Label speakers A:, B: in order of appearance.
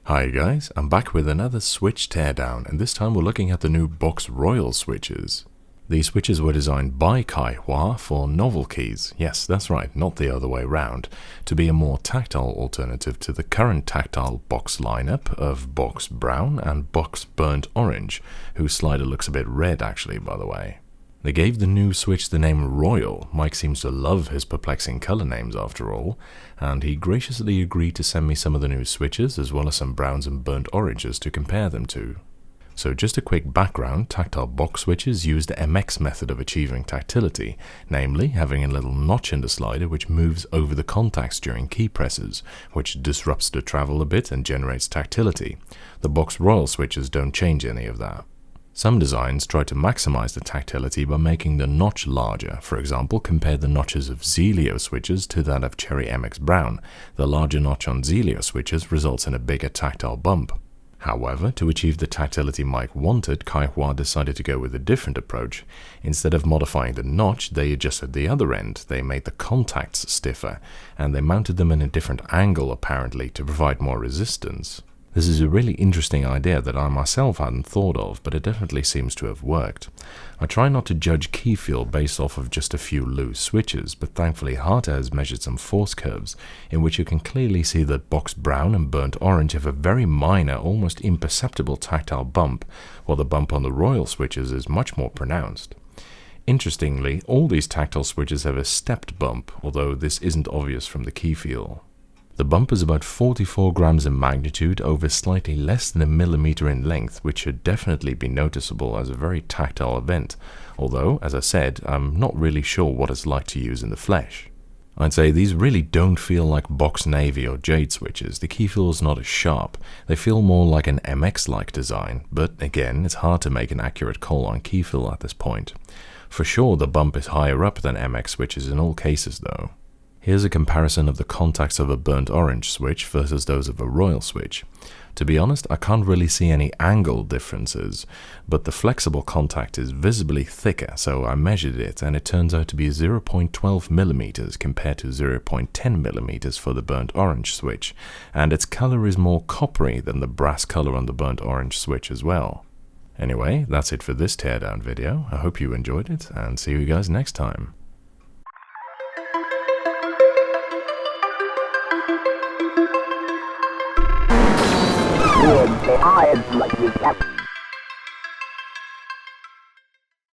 A: Hi guys, I'm back with another switch teardown, and this time we're looking at the new Box Royal switches. These switches were designed by Kaihua for Novelkeys, yes that's right, not the other way round, to be a more tactile alternative to the current tactile box lineup of Box Brown and Box Burnt Orange, whose slider looks a bit red actually, by the way. They gave the new switch the name Royal. Mike seems to love his perplexing color names after all, and he graciously agreed to send me some of the new switches as well as some browns and burnt oranges to compare them to. So just a quick background, tactile box switches use the MX method of achieving tactility, namely having a little notch in the slider which moves over the contacts during key presses, which disrupts the travel a bit and generates tactility. The Box Royal switches don't change any of that. Some designs try to maximize the tactility by making the notch larger. For example, compare the notches of Zelio switches to that of Cherry MX Brown. The larger notch on Zelio switches results in a bigger tactile bump. However, to achieve the tactility Mike wanted, Kaihua decided to go with a different approach. Instead of modifying the notch, they adjusted the other end. They made the contacts stiffer, and they mounted them in a different angle apparently to provide more resistance. This is a really interesting idea that I myself hadn't thought of, but it definitely seems to have worked. I try not to judge key feel based off of just a few loose switches, but thankfully Hata has measured some force curves, in which you can clearly see that Box Brown and Burnt Orange have a very minor, almost imperceptible tactile bump, while the bump on the Royal switches is much more pronounced. Interestingly, all these tactile switches have a stepped bump, although this isn't obvious from the key feel. The bump is about 44 grams in magnitude over slightly less than a millimeter in length, which should definitely be noticeable as a very tactile event, although, as I said, I'm not really sure what it's like to use in the flesh. I'd say these really don't feel like Box Navy or Jade switches. The key feel is not as sharp. They feel more like an MX-like design, but again, it's hard to make an accurate call on key feel at this point. For sure, the bump is higher up than MX switches in all cases though. Here's a comparison of the contacts of a Burnt Orange switch versus those of a Royal switch. To be honest, I can't really see any angle differences, but the flexible contact is visibly thicker, so I measured it and it turns out to be 0.12 millimeters compared to 0.10 millimeters for the Burnt Orange switch, and its color is more coppery than the brass color on the Burnt Orange switch as well. Anyway, that's it for this teardown video. I hope you enjoyed it, and see you guys next time.
B: They hide like keycaps.